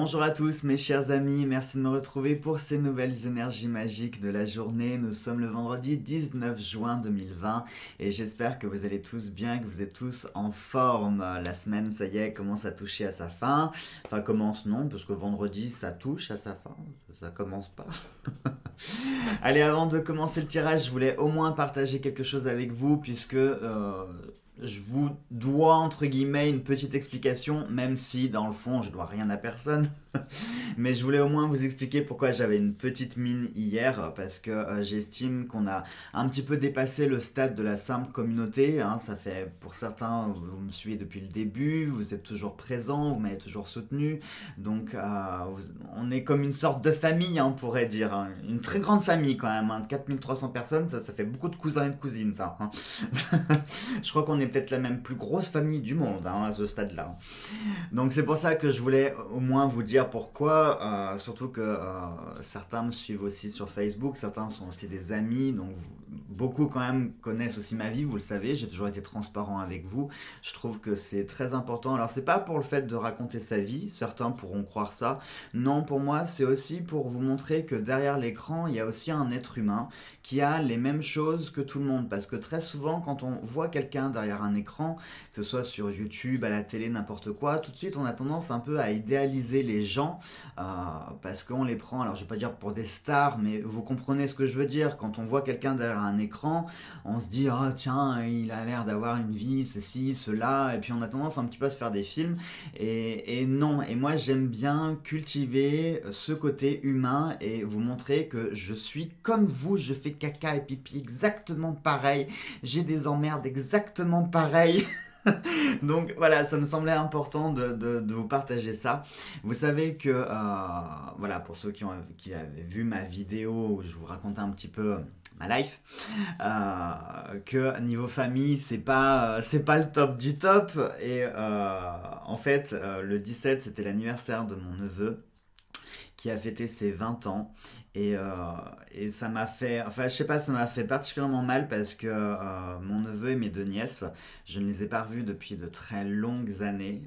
Bonjour à tous mes chers amis, merci de me retrouver pour ces nouvelles énergies magiques de la journée. Nous sommes le vendredi 19 juin 2020 et j'espère que vous allez tous bien, que vous êtes tous en forme. La semaine, ça y est, commence à toucher à sa fin. Enfin, commence non, parce que vendredi, ça touche à sa fin. Ça commence pas. Allez, avant de commencer le tirage, je voulais au moins partager quelque chose avec vous puisque je vous dois entre guillemets une petite explication, même si dans le fond je dois rien à personne. Mais je voulais au moins vous expliquer pourquoi j'avais une petite mine hier, parce que j'estime qu'on a un petit peu dépassé le stade de la simple communauté, hein. Ça fait, pour certains, vous me suivez depuis le début, vous êtes toujours présents, vous m'avez toujours soutenu, donc on est comme une sorte de famille, hein, on pourrait dire, hein. Une très grande famille quand même, hein, de 4300 personnes, ça fait beaucoup de cousins et de cousines, ça, hein. Je crois qu'on est peut-être la même plus grosse famille du monde, hein, à ce stade-là. Donc c'est pour ça que je voulais au moins vous dire pourquoi, surtout que certains me suivent aussi sur Facebook, certains sont aussi des amis, donc beaucoup quand même connaissent aussi ma vie, vous le savez, j'ai toujours été transparent avec vous, je trouve que c'est très important. Alors c'est pas pour le fait de raconter sa vie, certains pourront croire ça, non, pour moi c'est aussi pour vous montrer que derrière l'écran il y a aussi un être humain qui a les mêmes choses que tout le monde, parce que très souvent quand on voit quelqu'un derrière un écran, que ce soit sur YouTube, à la télé, n'importe quoi, tout de suite on a tendance un peu à idéaliser les gens, euh, parce qu'on les prend, alors je vais pas dire pour des stars, mais vous comprenez ce que je veux dire, quand on voit quelqu'un derrière un écran, on se dit, oh tiens, il a l'air d'avoir une vie, ceci, cela, et puis on a tendance un petit peu à se faire des films, et non, et moi j'aime bien cultiver ce côté humain et vous montrer que je suis comme vous, je fais caca et pipi exactement pareil, j'ai des emmerdes exactement pareilles. Donc voilà, ça me semblait important de vous partager ça. Vous savez que, voilà, pour ceux qui avaient vu ma vidéo où je vous racontais un petit peu ma life, que niveau famille, c'est pas le top du top. Et en fait, le 17, c'était l'anniversaire de mon neveu qui a fêté ses 20 ans. Et, euh, et ça m'a fait, enfin je sais pas, ça m'a fait particulièrement mal parce que mon neveu et mes deux nièces, je ne les ai pas revus depuis de très longues années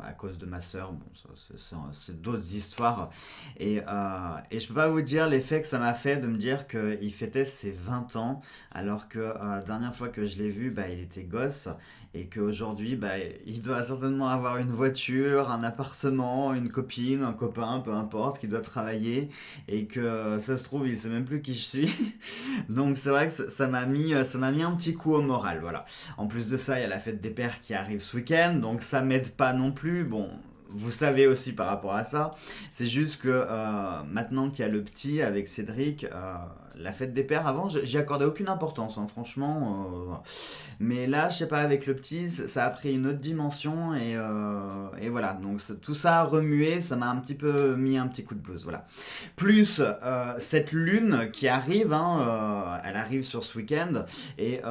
à cause de ma sœur. Bon, ça, c'est d'autres histoires. Et je peux pas vous dire l'effet que ça m'a fait de me dire qu'il fêtait ses 20 ans alors que la dernière fois que je l'ai vu, bah, il était gosse et qu'aujourd'hui, bah, il doit certainement avoir une voiture, un appartement, une copine, un copain, peu importe, qui doit travailler et que ça se trouve, il sait même plus qui je suis. Donc c'est vrai que ça m'a mis un petit coup au moral, voilà. En plus de ça, il y a la fête des pères qui arrive ce week-end, donc ça m'aide pas non plus. Bon, vous savez aussi par rapport à ça, c'est juste que maintenant qu'il y a le petit avec Cédric, la fête des pères, avant, j'y accordais aucune importance, hein, franchement. Mais là, je sais pas, avec le petit, ça a pris une autre dimension et voilà. Donc tout ça a remué, ça m'a un petit peu mis un petit coup de blues, voilà. Plus cette lune qui arrive, hein, elle arrive sur ce week-end et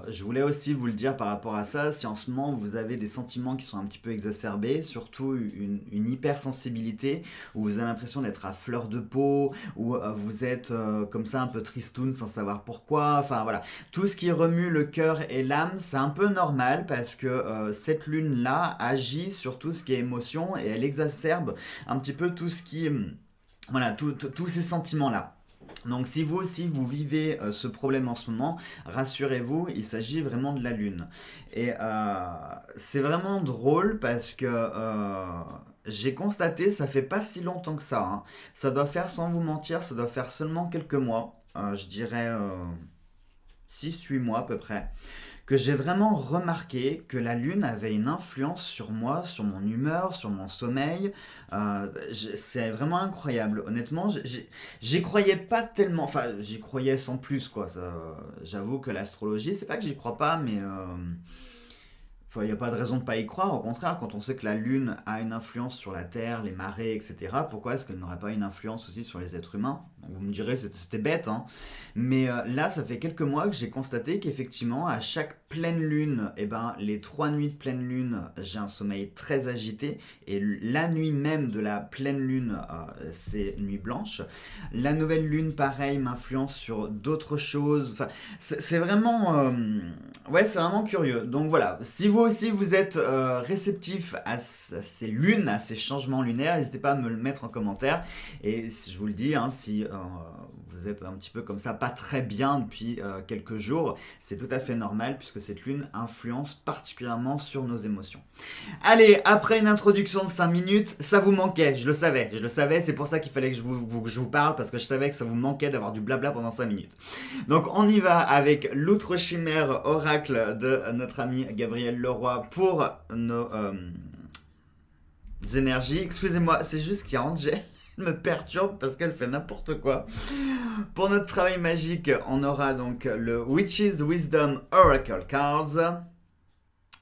je voulais aussi vous le dire par rapport à ça, si en ce moment vous avez des sentiments qui sont un petit peu exacerbés, surtout une hypersensibilité, où vous avez l'impression d'être à fleur de peau, où vous êtes comme ça un peu tristoun sans savoir pourquoi, enfin voilà, tout ce qui remue le cœur et l'âme, c'est un peu normal parce que cette lune-là agit sur tout ce qui est émotion et elle exacerbe un petit peu tout ce qui... voilà, tous ces sentiments-là. Donc si vous aussi vous vivez ce problème en ce moment, rassurez-vous, il s'agit vraiment de la lune. Et c'est vraiment drôle parce que j'ai constaté, ça fait pas si longtemps que ça, hein. Ça doit faire, sans vous mentir, ça doit faire seulement quelques mois, je dirais 6-8 mois à peu près, que j'ai vraiment remarqué que la lune avait une influence sur moi, sur mon humeur, sur mon sommeil. C'est vraiment incroyable. Honnêtement, j'y croyais pas tellement. Enfin, j'y croyais sans plus, quoi. J'avoue que l'astrologie, c'est pas que j'y crois pas, mais il n'y a pas de raison de ne pas y croire. Au contraire, quand on sait que la Lune a une influence sur la Terre, les marées, etc., pourquoi est-ce qu'elle n'aurait pas une influence aussi sur les êtres humains? Donc, vous me direz, c'était bête, hein. Mais là, ça fait quelques mois que j'ai constaté qu'effectivement, à chaque pleine lune, eh ben, les 3 nuits de pleine lune, j'ai un sommeil très agité. Et la nuit même de la pleine lune, c'est nuit blanche. La nouvelle lune, pareil, m'influence sur d'autres choses. Enfin, c'est vraiment, ouais, c'est vraiment curieux. Donc voilà, si vous aussi vous êtes réceptif à ces lunes, à ces changements lunaires, n'hésitez pas à me le mettre en commentaire. Et je vous le dis, hein, si vous êtes un petit peu comme ça, pas très bien depuis quelques jours, c'est tout à fait normal puisque cette lune influence particulièrement sur nos émotions. Allez, après une introduction de 5 minutes, ça vous manquait, je le savais, c'est pour ça qu'il fallait que je vous parle, parce que je savais que ça vous manquait d'avoir du blabla pendant 5 minutes. Donc on y va avec l'outre chimère oracle de notre ami Gabriel Leroy pour nos énergies. Excusez-moi, c'est juste qu'Angel me perturbe parce qu'elle fait n'importe quoi. Pour notre travail magique, on aura donc le Witch's Wisdom Oracle Cards.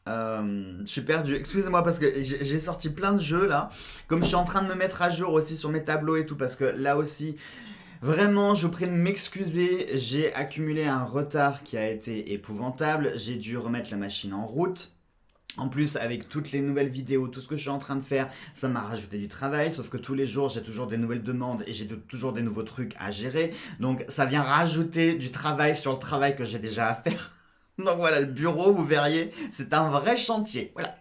Je suis perdu, excusez-moi parce que j'ai sorti plein de jeux là. Comme je suis en train de me mettre à jour aussi sur mes tableaux et tout, parce que là aussi, vraiment, je vous prie de m'excuser. J'ai accumulé un retard qui a été épouvantable. J'ai dû remettre la machine en route. En plus, avec toutes les nouvelles vidéos, tout ce que je suis en train de faire, ça m'a rajouté du travail. Sauf que tous les jours, j'ai toujours des nouvelles demandes et j'ai toujours des nouveaux trucs à gérer. Donc, ça vient rajouter du travail sur le travail que j'ai déjà à faire. Donc voilà, le bureau, vous verriez, c'est un vrai chantier. Voilà.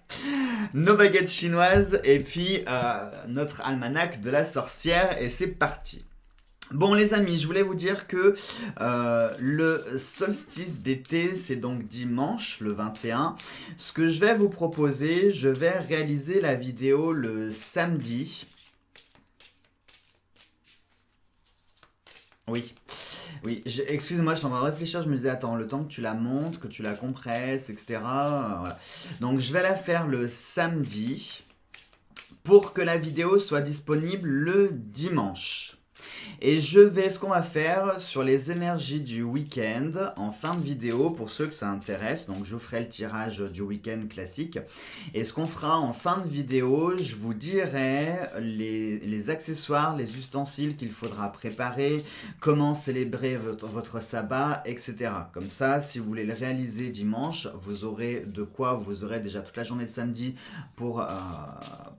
Nos baguettes chinoises et puis notre almanach de la sorcière. Et c'est parti. Bon les amis, je voulais vous dire que le solstice d'été, c'est donc dimanche, le 21. Ce que je vais vous proposer, je vais réaliser la vidéo le samedi. Oui, excuse-moi, je suis en train de réfléchir, je me disais, attends, le temps que tu la montes, que tu la compresses, etc. Voilà. Donc je vais la faire le samedi pour que la vidéo soit disponible le dimanche. Et ce qu'on va faire sur les énergies du week-end en fin de vidéo pour ceux que ça intéresse. Donc je vous ferai le tirage du week-end classique. Et ce qu'on fera en fin de vidéo, je vous dirai les accessoires, les ustensiles qu'il faudra préparer, comment célébrer votre sabbat, etc. Comme ça, si vous voulez le réaliser dimanche, vous aurez de quoi, vous aurez déjà toute la journée de samedi pour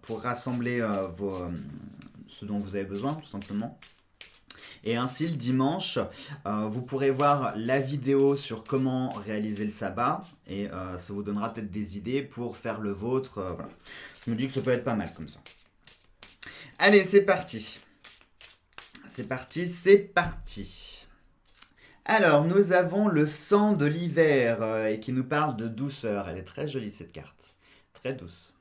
rassembler ce dont vous avez besoin, tout simplement. Et ainsi, le dimanche, vous pourrez voir la vidéo sur comment réaliser le sabbat. Et ça vous donnera peut-être des idées pour faire le vôtre. Voilà. Je me dis que ça peut être pas mal comme ça. Allez, c'est parti. C'est parti. Alors, nous avons le sang de l'hiver et qui nous parle de douceur. Elle est très jolie cette carte. Très douce.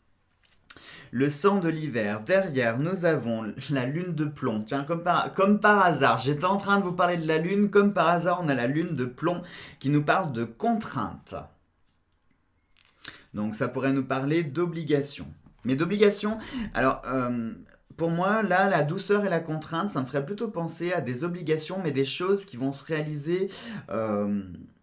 Le sang de l'hiver. Derrière, nous avons la lune de plomb. Tiens, comme par hasard, j'étais en train de vous parler de la lune. Comme par hasard, on a la lune de plomb qui nous parle de contrainte. Donc, ça pourrait nous parler d'obligation. Mais d'obligation, alors, pour moi, là, la douceur et la contrainte, ça me ferait plutôt penser à des obligations, mais des choses qui vont se réaliser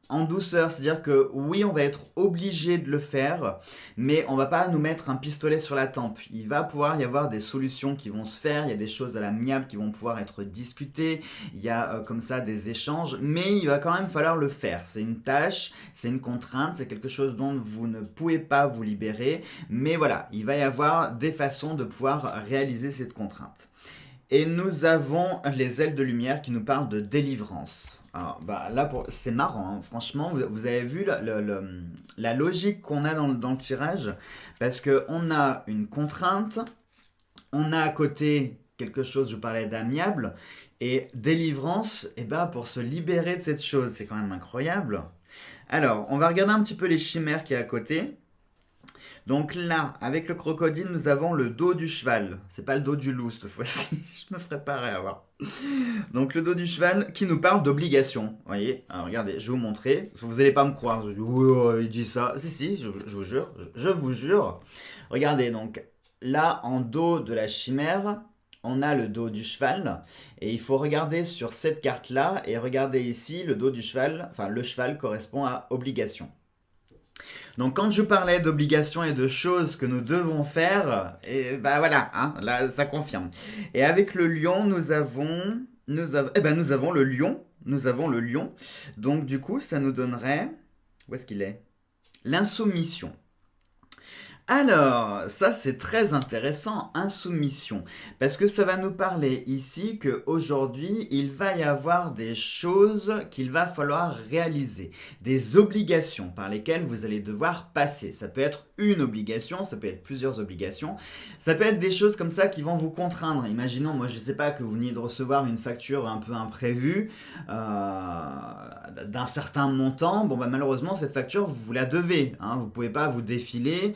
en douceur. C'est-à-dire que oui, on va être obligé de le faire, mais on va pas nous mettre un pistolet sur la tempe. Il va pouvoir y avoir des solutions qui vont se faire, il y a des choses à l'amiable qui vont pouvoir être discutées, il y a comme ça des échanges, mais il va quand même falloir le faire. C'est une tâche, c'est une contrainte, c'est quelque chose dont vous ne pouvez pas vous libérer, mais voilà, il va y avoir des façons de pouvoir réaliser cette contrainte. Et nous avons les ailes de lumière qui nous parlent de délivrance. Alors, là, c'est marrant, hein. Franchement, vous avez vu la logique qu'on a dans le tirage, parce qu'on a une contrainte, on a à côté quelque chose, je vous parlais d'amiable, et délivrance, pour se libérer de cette chose, c'est quand même incroyable. Alors, on va regarder un petit peu les chimères qui est à côté. Donc là, avec le crocodile, nous avons le dos du cheval. C'est pas le dos du loup cette fois-ci. Je me ferai pareil à voir. Donc le dos du cheval qui nous parle d'obligation. Vous voyez? Alors regardez, je vais vous montrer. Parce que vous n'allez pas me croire. Il dit ça. Si, je vous jure. Je vous jure. Regardez, donc là, en dos de la chimère, on a le dos du cheval. Et il faut regarder sur cette carte-là. Et regardez ici, le dos du cheval. Enfin, le cheval correspond à obligation. Donc quand je parlais d'obligations et de choses que nous devons faire, et voilà, hein, là ça confirme. Et avec le lion, nous avons le lion. Donc du coup, ça nous donnerait, où est-ce qu'il est? L'insoumission. Alors, ça c'est très intéressant, insoumission, parce que ça va nous parler ici qu'aujourd'hui, il va y avoir des choses qu'il va falloir réaliser, des obligations par lesquelles vous allez devoir passer. Ça peut être une obligation, ça peut être plusieurs obligations, ça peut être des choses comme ça qui vont vous contraindre. Imaginons, moi je sais pas, que vous veniez de recevoir une facture un peu imprévue d'un certain montant. Bon, bah malheureusement, cette facture, vous la devez, hein, vous pouvez pas vous défiler.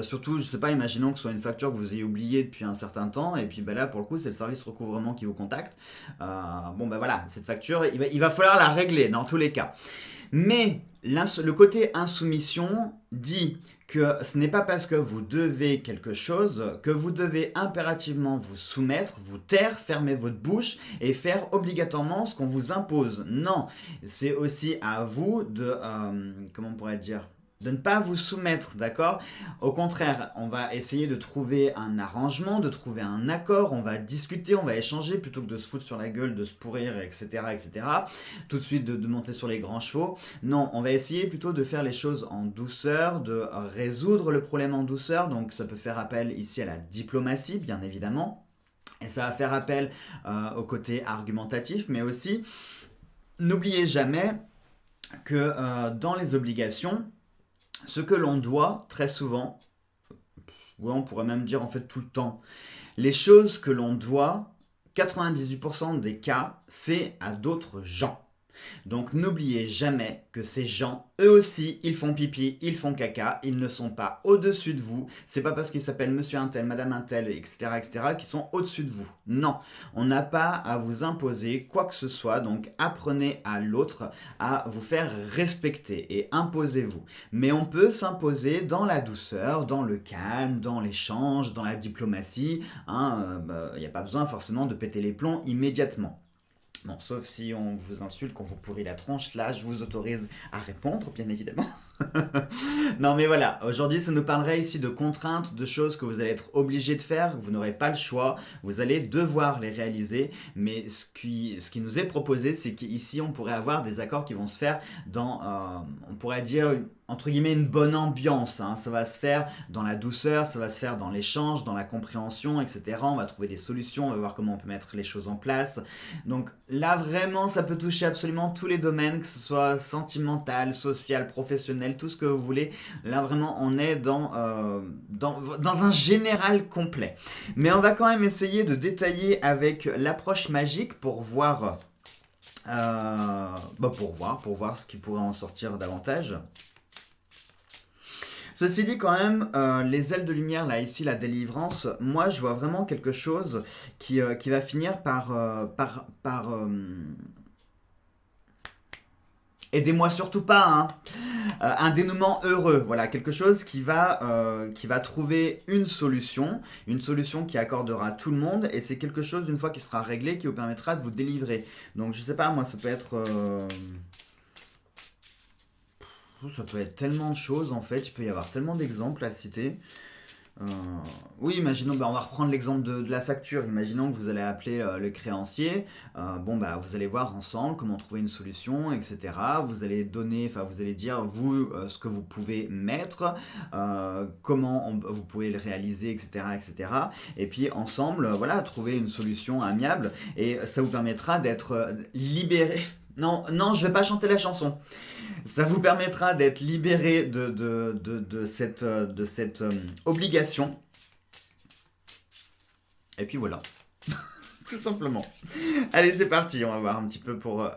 Surtout, je sais pas, imaginons que ce soit une facture que vous ayez oubliée depuis un certain temps, et puis ben là, pour le coup, c'est le service recouvrement qui vous contacte. Bon, ben voilà, cette facture, il va falloir la régler dans tous les cas. Mais le côté insoumission dit que ce n'est pas parce que vous devez quelque chose que vous devez impérativement vous soumettre, vous taire, fermer votre bouche et faire obligatoirement ce qu'on vous impose. Non, c'est aussi à vous de, comment on pourrait dire, de ne pas vous soumettre, d'accord? Au contraire, on va essayer de trouver un arrangement, de trouver un accord, on va discuter, on va échanger plutôt que de se foutre sur la gueule, de se pourrir, etc., etc. Tout de suite de monter sur les grands chevaux. Non, on va essayer plutôt de faire les choses en douceur, de résoudre le problème en douceur. Donc ça peut faire appel ici à la diplomatie, bien évidemment. Et ça va faire appel au côté argumentatif, mais aussi, n'oubliez jamais que dans les obligations, ce que l'on doit, très souvent, ouais, on pourrait même dire en fait tout le temps, les choses que l'on doit, 98% des cas, c'est à d'autres gens. Donc n'oubliez jamais que ces gens, eux aussi, ils font pipi, ils font caca, ils ne sont pas au-dessus de vous. C'est pas parce qu'ils s'appellent monsieur un tel, madame un tel, etc., etc., qu'ils sont au-dessus de vous. Non, on n'a pas à vous imposer quoi que ce soit, donc apprenez à l'autre à vous faire respecter et imposez-vous. Mais on peut s'imposer dans la douceur, dans le calme, dans l'échange, dans la diplomatie. Il n'y a pas besoin forcément de péter les plombs immédiatement. Bon, sauf si on vous insulte, qu'on vous pourrit la tronche, là je vous autorise à répondre, bien évidemment. Non mais voilà, aujourd'hui ça nous parlerait ici de contraintes, de choses que vous allez être obligé de faire, vous n'aurez pas le choix, vous allez devoir les réaliser, mais ce qui nous est proposé, c'est qu'ici on pourrait avoir des accords qui vont se faire dans, on pourrait dire, entre guillemets, une bonne ambiance, hein. Ça va se faire dans la douceur, ça va se faire dans l'échange, dans la compréhension, etc. On va trouver des solutions, on va voir comment on peut mettre les choses en place. Donc là vraiment ça peut toucher absolument tous les domaines, que ce soit sentimental, social, professionnel, tout ce que vous voulez. Là vraiment on est dans un général complet. Mais on va quand même essayer de détailler avec l'approche magique pour voir, pour voir ce qui pourrait en sortir davantage. Ceci dit quand même, les ailes de lumière, là, ici, la délivrance, moi, je vois vraiment quelque chose qui va finir par aidez-moi surtout pas, hein. Un dénouement heureux, voilà, quelque chose qui va trouver une solution qui accordera tout le monde, et c'est quelque chose, une fois qu'il sera réglé, qui vous permettra de vous délivrer. Donc, je sais pas, moi, ça peut être... Ça peut être tellement de choses en fait, il peut y avoir tellement d'exemples à citer. Oui, imaginons, on va reprendre l'exemple de la facture. Imaginons que vous allez appeler le créancier. Vous allez voir ensemble comment trouver une solution, etc. Vous allez vous allez dire vous ce que vous pouvez mettre, comment vous pouvez le réaliser, etc., etc. Et puis ensemble, voilà, trouver une solution amiable et ça vous permettra d'être libéré. Non, je vais pas chanter la chanson. Ça vous permettra d'être libéré de cette obligation. Et puis voilà. Tout simplement. Allez, c'est parti. On va voir un petit peu pour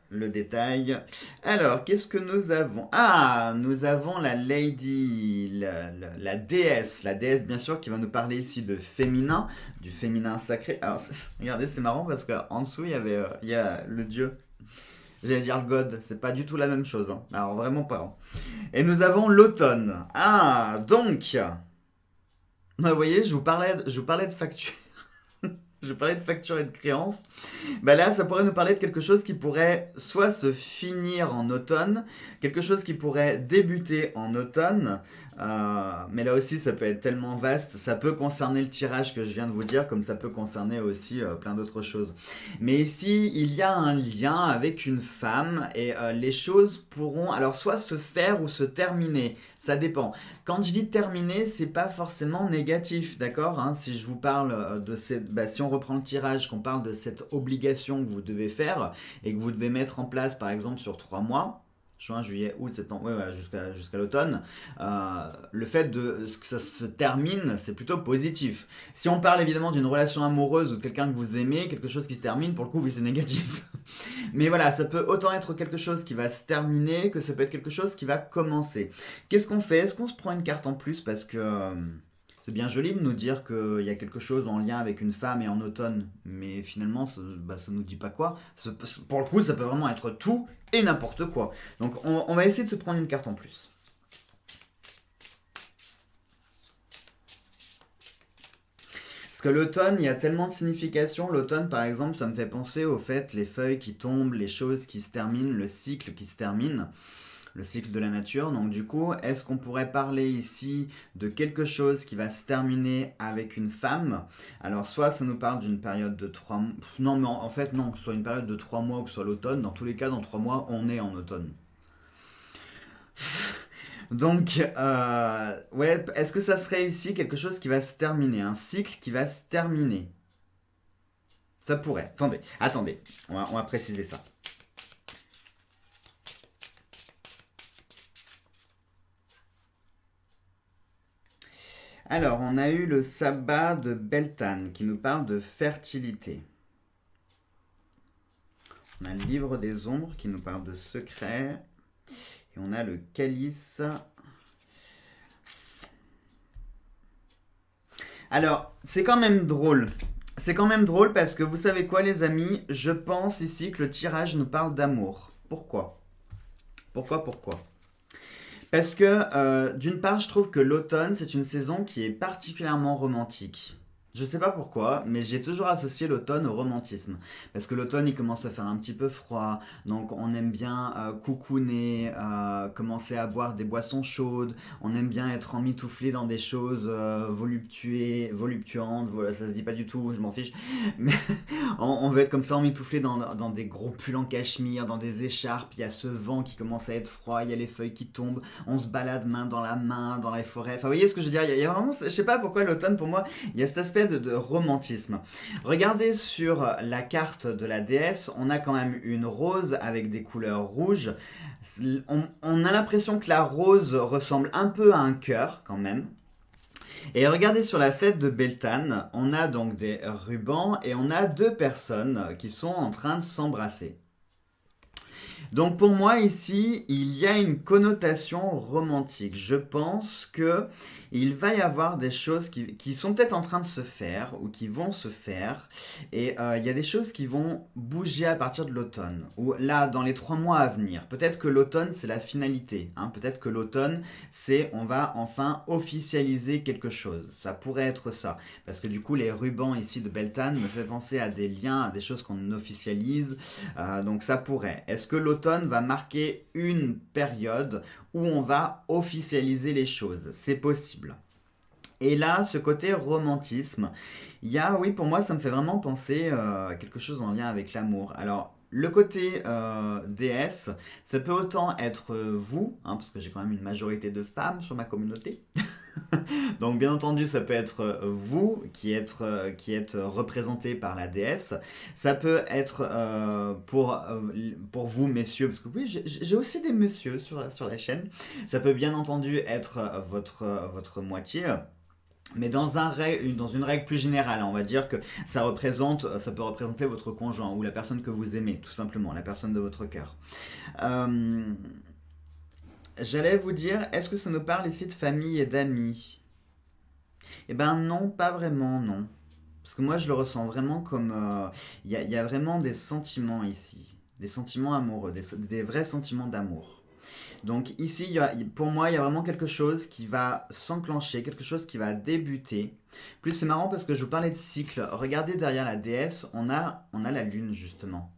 le détail. Alors, qu'est-ce que nous avons? Ah, nous avons la lady, la déesse. La déesse, bien sûr, qui va nous parler ici de féminin, du féminin sacré. Alors, regardez, c'est marrant parce qu'en dessous, il y a le dieu. J'allais dire le God, c'est pas du tout la même chose, hein. Alors vraiment pas, hein. Et nous avons l'automne. Ah, donc, vous voyez, je vous parlais de facture. Je je parlais de facture et de créance. Bah là, ça pourrait nous parler de quelque chose qui pourrait soit se finir en automne, quelque chose qui pourrait débuter en automne, mais là aussi, ça peut être tellement vaste. Ça peut concerner le tirage que je viens de vous dire, comme ça peut concerner aussi plein d'autres choses. Mais ici, il y a un lien avec une femme et les choses pourront alors soit se faire ou se terminer. Ça dépend. Quand je dis terminer, c'est pas forcément négatif, d'accord, hein. Si je vous parle de cette, si on reprend le tirage, qu'on parle de cette obligation que vous devez faire et que vous devez mettre en place, par exemple, sur 3 mois. Juin, juillet, août, septembre, ouais, voilà, jusqu'à l'automne. Le fait que ça se termine, c'est plutôt positif. Si on parle évidemment d'une relation amoureuse ou de quelqu'un que vous aimez, quelque chose qui se termine, pour le coup, oui, c'est négatif. Mais voilà, ça peut autant être quelque chose qui va se terminer que ça peut être quelque chose qui va commencer. Qu'est-ce qu'on fait? Est-ce qu'on se prend une carte en plus parce que c'est bien joli de nous dire qu'il y a quelque chose en lien avec une femme et en automne, mais finalement, ça nous dit pas quoi. Pour le coup, ça peut vraiment être tout et n'importe quoi. Donc, on va essayer de se prendre une carte en plus. Parce que l'automne, il y a tellement de significations. L'automne, par exemple, ça me fait penser au fait, les feuilles qui tombent, les choses qui se terminent, le cycle qui se termine, le cycle de la nature. Donc du coup, est-ce qu'on pourrait parler ici de quelque chose qui va se terminer avec une femme? Alors soit ça nous parle d'une période de 3 mois. Non, mais en fait, non, que ce soit une période de 3 mois ou que ce soit l'automne. Dans tous les cas, dans 3 mois, on est en automne. Donc, ouais, est-ce que ça serait ici quelque chose qui va se terminer? Un cycle qui va se terminer? Ça pourrait. Attendez, on va préciser ça. Alors, on a eu le sabbat de Beltane qui nous parle de fertilité. On a le livre des ombres qui nous parle de secrets. Et on a le calice. Alors, c'est quand même drôle. C'est quand même drôle parce que vous savez quoi, les amis? Je pense ici que le tirage nous parle d'amour. Pourquoi? Pourquoi? Parce que, d'une part, je trouve que l'automne, c'est une saison qui est particulièrement romantique. Je sais pas pourquoi, mais j'ai toujours associé l'automne au romantisme. Parce que l'automne, il commence à faire un petit peu froid, donc on aime bien coucouner, commencer à boire des boissons chaudes, on aime bien être emmitouflé dans des choses voluptuantes, voilà, ça se dit pas du tout, je m'en fiche, mais on veut être comme ça emmitouflé dans des gros pulls en cachemire, dans des écharpes, il y a ce vent qui commence à être froid, il y a les feuilles qui tombent, on se balade main dans la main, dans les forêts, enfin vous voyez ce que je veux dire, il y a vraiment, je sais pas pourquoi l'automne pour moi, il y a cet aspect de romantisme. Regardez sur la carte de la déesse, on a quand même une rose avec des couleurs rouges. On a l'impression que la rose ressemble un peu à un cœur quand même. Et regardez sur la fête de Beltane, on a donc des rubans et on a 2 personnes qui sont en train de s'embrasser. Donc pour moi ici, il y a une connotation romantique. Je pense que il va y avoir des choses qui sont peut-être en train de se faire ou qui vont se faire. Et il y a des choses qui vont bouger à partir de l'automne. Ou là, dans les 3 mois à venir. Peut-être que l'automne, c'est la finalité, hein. Peut-être que l'automne, c'est on va enfin officialiser quelque chose. Ça pourrait être ça. Parce que du coup, les rubans ici de Beltane me fait penser à des liens, à des choses qu'on officialise. Donc ça pourrait. Est-ce que l'automne va marquer une période où on va officialiser les choses? C'est possible. Et là, ce côté romantisme, il y a, oui, pour moi, ça me fait vraiment penser à quelque chose en lien avec l'amour. Alors, le côté déesse, ça peut autant être vous, hein, parce que j'ai quand même une majorité de femmes sur ma communauté. Donc, bien entendu, ça peut être vous qui êtes représenté par la déesse. Ça peut être pour vous, messieurs, parce que oui, j'ai aussi des messieurs sur la chaîne. Ça peut bien entendu être votre moitié. Mais dans une règle plus générale, on va dire que ça peut représenter votre conjoint ou la personne que vous aimez, tout simplement, la personne de votre cœur. Euh, J'allais vous dire, est-ce que ça nous parle ici de famille et d'amis? Eh ben non, pas vraiment, non. Parce que moi, je le ressens vraiment comme... Il y a vraiment des sentiments ici. Des sentiments amoureux, des vrais sentiments d'amour. Donc ici, pour moi, il y a vraiment quelque chose qui va s'enclencher, quelque chose qui va débuter. Plus c'est marrant parce que je vous parlais de cycle. Regardez derrière la déesse, on a la lune justement.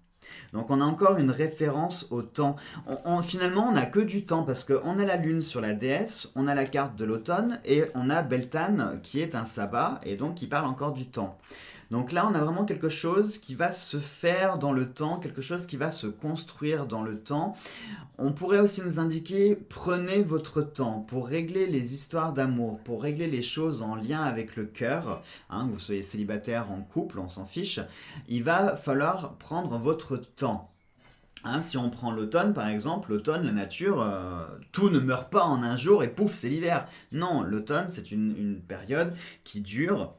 Donc on a encore une référence au temps. Finalement, on n'a que du temps parce qu'on a la lune sur la déesse, on a la carte de l'automne et on a Beltane qui est un sabbat et donc qui parle encore du temps. Donc là, on a vraiment quelque chose qui va se faire dans le temps, quelque chose qui va se construire dans le temps. On pourrait aussi nous indiquer, prenez votre temps pour régler les histoires d'amour, pour régler les choses en lien avec le cœur. Hein, que vous soyez célibataire, en couple, on s'en fiche. Il va falloir prendre votre temps. Hein, si on prend l'automne par exemple, l'automne, la nature, tout ne meurt pas en un jour et pouf, c'est l'hiver. Non, l'automne, c'est une période qui dure.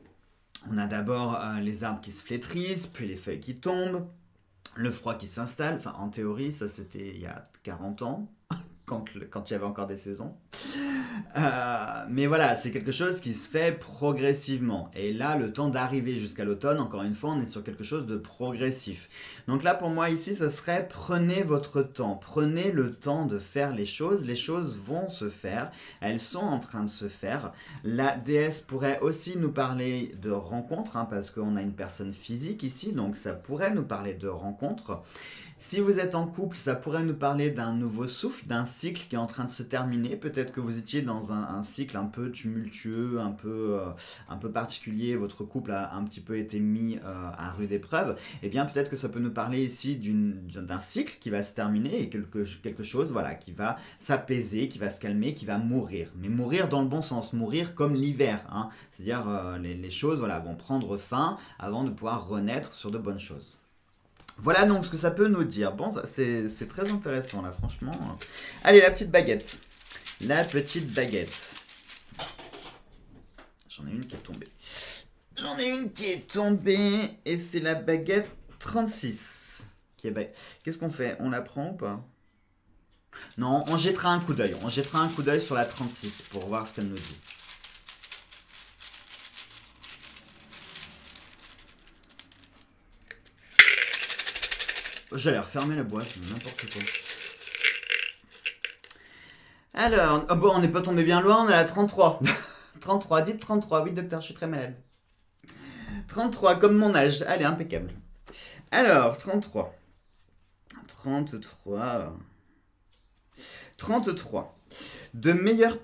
On a d'abord les arbres qui se flétrissent, puis les feuilles qui tombent, le froid qui s'installe. Enfin, en théorie, ça c'était il y a 40 ans, quand il y avait encore des saisons. Mais voilà, c'est quelque chose qui se fait progressivement. Et là, le temps d'arriver jusqu'à l'automne, encore une fois, on est sur quelque chose de progressif. Donc là, pour moi, ici, ça serait prenez votre temps. Prenez le temps de faire les choses. Les choses vont se faire. Elles sont en train de se faire. La déesse pourrait aussi nous parler de rencontres, hein, parce qu'on a une personne physique ici, donc ça pourrait nous parler de rencontres. Si vous êtes en couple, ça pourrait nous parler d'un nouveau souffle, d'un cycle qui est en train de se terminer. Peut-être que vous étiez dans un cycle un peu tumultueux, un peu particulier. Votre couple a un petit peu été mis à rude épreuve. Eh bien, peut-être que ça peut nous parler ici d'un cycle qui va se terminer et quelque chose voilà, qui va s'apaiser, qui va se calmer, qui va mourir. Mais mourir dans le bon sens, mourir comme l'hiver. Hein. C'est-à-dire les choses voilà, vont prendre fin avant de pouvoir renaître sur de bonnes choses. Voilà donc ce que ça peut nous dire. Bon, c'est très intéressant là, franchement. Allez, la petite baguette. La petite baguette. J'en ai une qui est tombée. Et c'est la baguette 36. Qu'est-ce qu'on fait? On la prend ou pas? Non, on jettera un coup d'œil. On jettera un coup d'œil sur la 36 pour voir ce qu'elle nous dit. J'allais refermer la boîte, n'importe quoi. Alors, oh bon, on n'est pas tombé bien loin, on est à la 33. 33, dites 33, oui docteur, je suis très malade. 33, comme mon âge, allez, impeccable. Alors, 33. 33. De meilleures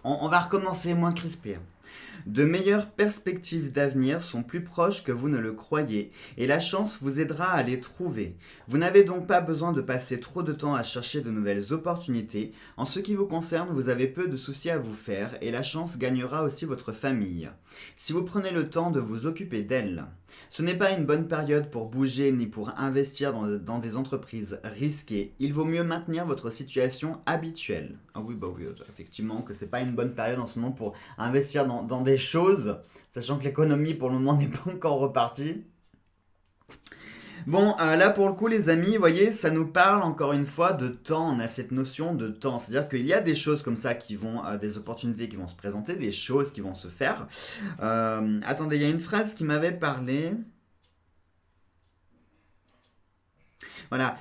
on va recommencer, moins crispé. De meilleures perspectives d'avenir sont plus proches que vous ne le croyez, et la chance vous aidera à les trouver. Vous n'avez donc pas besoin de passer trop de temps à chercher de nouvelles opportunités. En ce qui vous concerne, vous avez peu de soucis à vous faire, et la chance gagnera aussi votre famille. Si vous prenez le temps de vous occuper d'elle. Ce n'est pas une bonne période pour bouger ni pour investir dans des entreprises risquées. Il vaut mieux maintenir votre situation habituelle. Ah oui, effectivement, que c'est pas une bonne période en ce moment pour investir dans des choses, sachant que l'économie pour le moment n'est pas encore repartie. Bon, là pour le coup les amis, vous voyez, ça nous parle encore une fois de temps, on a cette notion de temps, c'est-à-dire qu'il y a des choses comme ça qui vont, des opportunités qui vont se présenter, des choses qui vont se faire. Attendez, il y a une phrase qui m'avait parlé. Voilà,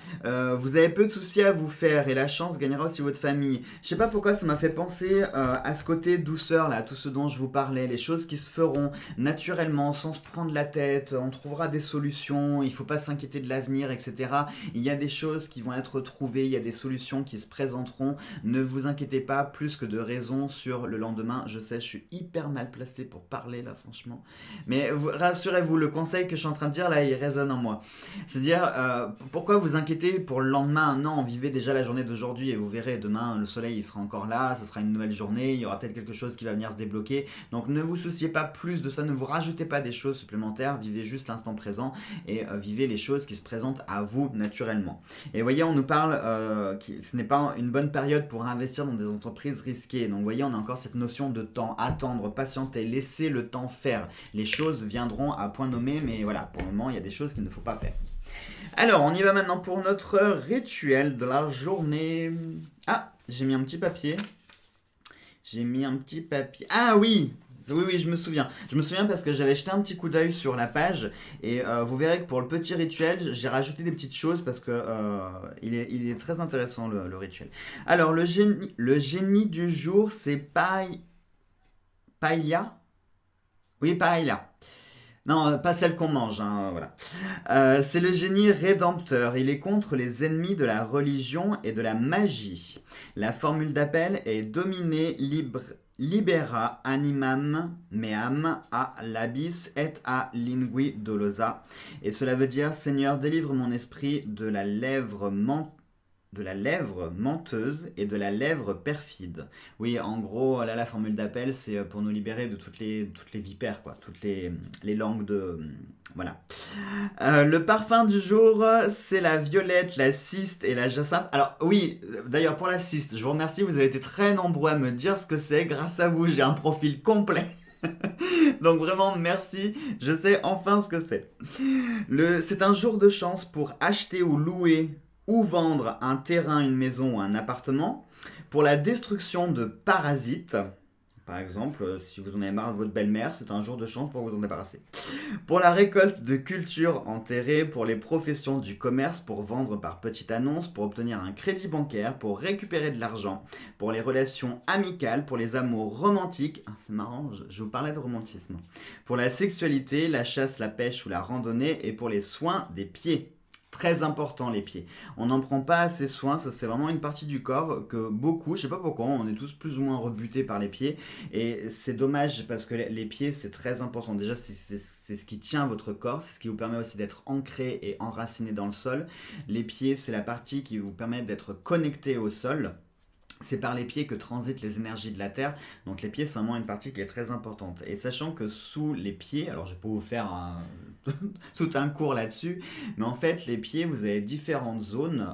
vous avez peu de soucis à vous faire et la chance gagnera aussi votre famille. Je sais pas pourquoi ça m'a fait penser à ce côté douceur là, tout ce dont je vous parlais, les choses qui se feront naturellement, sans se prendre la tête, on trouvera des solutions, il faut pas s'inquiéter de l'avenir, etc. Il y a des choses qui vont être trouvées, il y a des solutions qui se présenteront, ne vous inquiétez pas, plus que de raison sur le lendemain. Je sais, je suis hyper mal placé pour parler là, franchement. Mais rassurez-vous, le conseil que je suis en train de dire là, il résonne en moi. C'est-à-dire, pourquoi vous inquiétez pour le lendemain? Non, vivez déjà la journée d'aujourd'hui et vous verrez, demain le soleil il sera encore là, ce sera une nouvelle journée, il y aura peut-être quelque chose qui va venir se débloquer. Donc ne vous souciez pas plus de ça, ne vous rajoutez pas des choses supplémentaires, vivez juste l'instant présent et vivez les choses qui se présentent à vous naturellement. Et voyez, on nous parle que ce n'est pas une bonne période pour investir dans des entreprises risquées. Donc voyez, on a encore cette notion de temps, attendre, patienter, laisser le temps faire. Les choses viendront à point nommé, mais voilà, pour le moment il y a des choses qu'il ne faut pas faire. Alors, on y va maintenant pour notre rituel de la journée. Ah, j'ai mis un petit papier. Ah oui, Oui, oui, je me souviens. Je me souviens parce que j'avais jeté un petit coup d'œil sur la page et vous verrez que pour le petit rituel, j'ai rajouté des petites choses parce que il est très intéressant le rituel. Alors, le génie du jour, c'est Paella? Oui, Paella. Non, pas celle qu'on mange, hein, voilà. C'est le génie rédempteur. Il est contre les ennemis de la religion et de la magie. La formule d'appel est Domine libera animam meam a labis et a lingui dolosa. Et cela veut dire Seigneur, délivre mon esprit de la lèvre menteuse et de la lèvre perfide. Oui, en gros, là, la formule d'appel, c'est pour nous libérer de toutes les vipères, quoi, les langues de... Voilà. Le parfum du jour, c'est la violette, la cyste et la jacinthe. Alors oui, d'ailleurs pour la cyste, je vous remercie, vous avez été très nombreux à me dire ce que c'est. Grâce à vous, j'ai un profil complet. Donc vraiment merci, je sais enfin ce que c'est. C'est un jour de chance pour acheter ou louer ou vendre un terrain, une maison ou un appartement. Pour la destruction de parasites, par exemple, si vous en avez marre de votre belle-mère, c'est un jour de chance pour vous en débarrasser. Pour la récolte de cultures enterrées, pour les professions du commerce, pour vendre par petite annonce, pour obtenir un crédit bancaire, pour récupérer de l'argent, pour les relations amicales, pour les amours romantiques, ah, c'est marrant, je vous parlais de romantisme, pour la sexualité, la chasse, la pêche ou la randonnée, et pour les soins des pieds. Très important les pieds. On n'en prend pas assez soin, ça c'est vraiment une partie du corps que beaucoup, je sais pas pourquoi, on est tous plus ou moins rebutés par les pieds et c'est dommage parce que les pieds c'est très important. Déjà c'est ce qui tient votre corps, c'est ce qui vous permet aussi d'être ancré et enraciné dans le sol. Les pieds c'est la partie qui vous permet d'être connecté au sol. C'est par les pieds que transitent les énergies de la Terre. Donc les pieds, c'est vraiment une partie qui est très importante. Et sachant que sous les pieds, alors je vais pas vous faire tout un cours là-dessus, mais en fait, les pieds, vous avez différentes zones,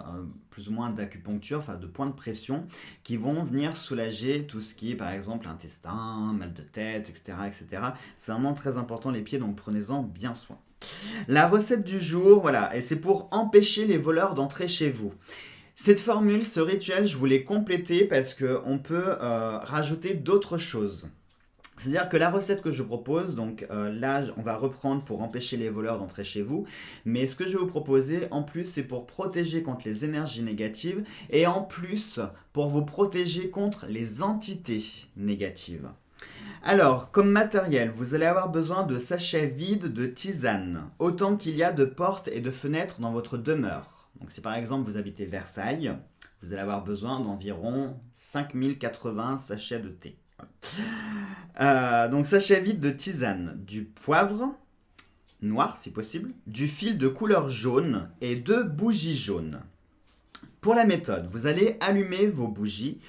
plus ou moins d'acupuncture, enfin de points de pression, qui vont venir soulager tout ce qui est, par exemple, intestin, mal de tête, etc. etc. C'est vraiment très important les pieds, donc prenez-en bien soin. La recette du jour, voilà, et c'est pour empêcher les voleurs d'entrer chez vous. Cette formule, ce rituel, je voulais compléter parce qu'on peut rajouter d'autres choses. C'est-à-dire que la recette que je propose, donc là, on va reprendre pour empêcher les voleurs d'entrer chez vous. Mais ce que je vais vous proposer, en plus, c'est pour protéger contre les énergies négatives et en plus, pour vous protéger contre les entités négatives. Alors, comme matériel, vous allez avoir besoin de sachets vides de tisane, autant qu'il y a de portes et de fenêtres dans votre demeure. Donc si par exemple vous habitez Versailles, vous allez avoir besoin d'environ 5080 sachets de thé. Donc sachet vide de tisane, du poivre noir si possible, du fil de couleur jaune et 2 bougies jaunes. Pour la méthode, vous allez allumer vos bougies,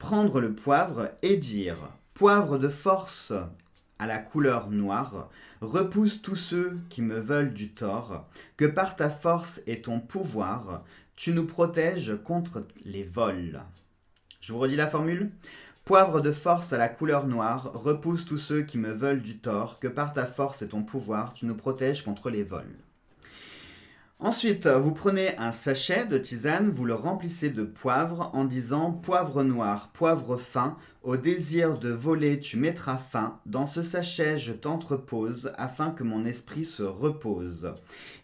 prendre le poivre et dire « Poivre de force à la couleur noire, repousse tous ceux qui me veulent du tort, que par ta force et ton pouvoir, tu nous protèges contre les vols. » Je vous redis la formule. Poivre de force à la couleur noire, repousse tous ceux qui me veulent du tort, que par ta force et ton pouvoir, tu nous protèges contre les vols. Ensuite, vous prenez un sachet de tisane, vous le remplissez de poivre en disant « Poivre noir, poivre fin, au désir de voler tu mettras fin, dans ce sachet je t'entrepose, afin que mon esprit se repose. »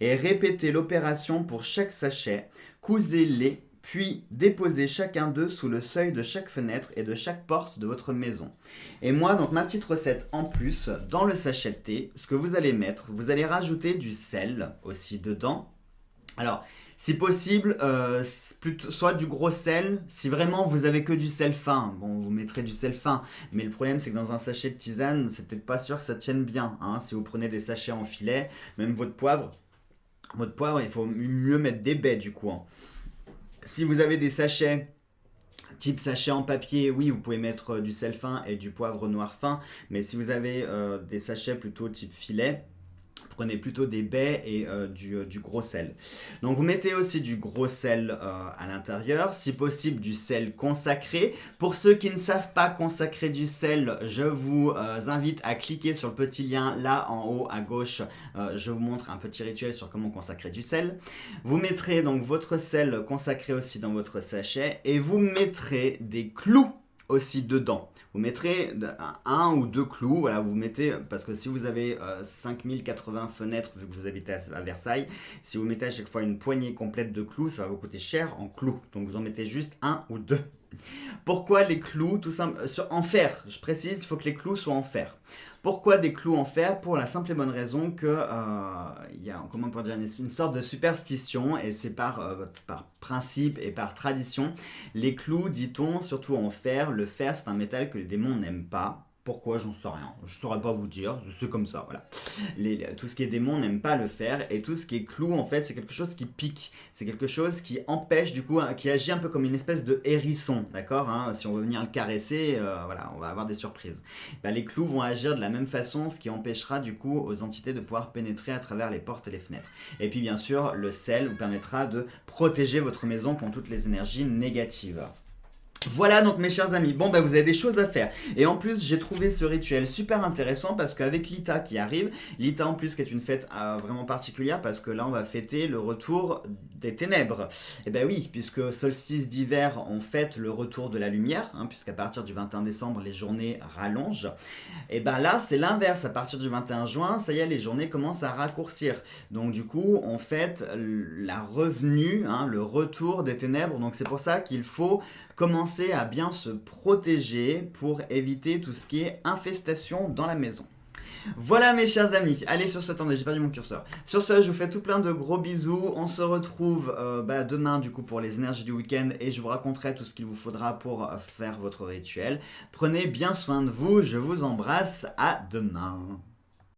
Et répétez l'opération pour chaque sachet, cousez-les, puis déposez chacun d'eux sous le seuil de chaque fenêtre et de chaque porte de votre maison. Et moi, donc ma petite recette en plus, dans le sachet de thé, ce que vous allez mettre, vous allez rajouter du sel aussi dedans. Alors, si possible, soit du gros sel, si vraiment vous avez que du sel fin, bon, vous mettrez du sel fin, mais le problème c'est que dans un sachet de tisane, c'est peut-être pas sûr que ça tienne bien, hein, si vous prenez des sachets en filet, même votre poivre, il faut mieux mettre des baies du coup. Hein. Si vous avez des sachets type sachet en papier, oui, vous pouvez mettre du sel fin et du poivre noir fin, mais si vous avez des sachets plutôt type filet, prenez plutôt des baies et du gros sel. Donc vous mettez aussi du gros sel à l'intérieur, si possible du sel consacré. Pour ceux qui ne savent pas consacrer du sel, je vous invite à cliquer sur le petit lien là en haut à gauche. Je vous montre un petit rituel sur comment consacrer du sel. Vous mettrez donc votre sel consacré aussi dans votre sachet et vous mettrez des clous aussi dedans. Vous mettrez un ou deux clous, voilà, vous mettez, parce que si vous avez 5080 fenêtres, vu que vous habitez à Versailles, si vous mettez à chaque fois une poignée complète de clous, ça va vous coûter cher en clous. Donc vous en mettez juste un ou deux. Pourquoi les clous tout simple, en fer? Je précise, il faut que les clous soient en fer. Pourquoi des clous en fer? Pour la simple et bonne raison que il y a, comment on pourrait dire, une sorte de superstition, et c'est par principe et par tradition. Les clous, dit-on, surtout en fer, le fer c'est un métal que les démons n'aiment pas. Pourquoi? J'en sais rien. Je saurais pas vous dire. C'est comme ça, voilà. Tout ce qui est démon n'aime pas le fer. Et tout ce qui est clou, en fait, c'est quelque chose qui pique. C'est quelque chose qui empêche, du coup, qui agit un peu comme une espèce de hérisson. D'accord, hein. Si on veut venir le caresser, voilà, on va avoir des surprises. Ben, les clous vont agir de la même façon, ce qui empêchera, du coup, aux entités de pouvoir pénétrer à travers les portes et les fenêtres. Et puis, bien sûr, le sel vous permettra de protéger votre maison contre toutes les énergies négatives. Voilà donc mes chers amis, bon vous avez des choses à faire. Et en plus j'ai trouvé ce rituel super intéressant parce qu'avec l'ITA qui arrive, l'ITA en plus qui est une fête vraiment particulière parce que là on va fêter le retour des ténèbres. Et ben oui, puisque solstice d'hiver on fête le retour de la lumière, hein, puisqu'à partir du 21 décembre les journées rallongent. Et ben là c'est l'inverse, à partir du 21 juin, ça y est les journées commencent à raccourcir. Donc du coup on fête la revenue, hein, le retour des ténèbres, donc c'est pour ça qu'il faut commencer à bien se protéger pour éviter tout ce qui est infestation dans la maison. Voilà mes chers amis, allez sur ce, attendez j'ai perdu mon curseur. Sur ce, je vous fais tout plein de gros bisous, on se retrouve demain du coup pour les énergies du week-end et je vous raconterai tout ce qu'il vous faudra pour faire votre rituel. Prenez bien soin de vous, je vous embrasse, à demain.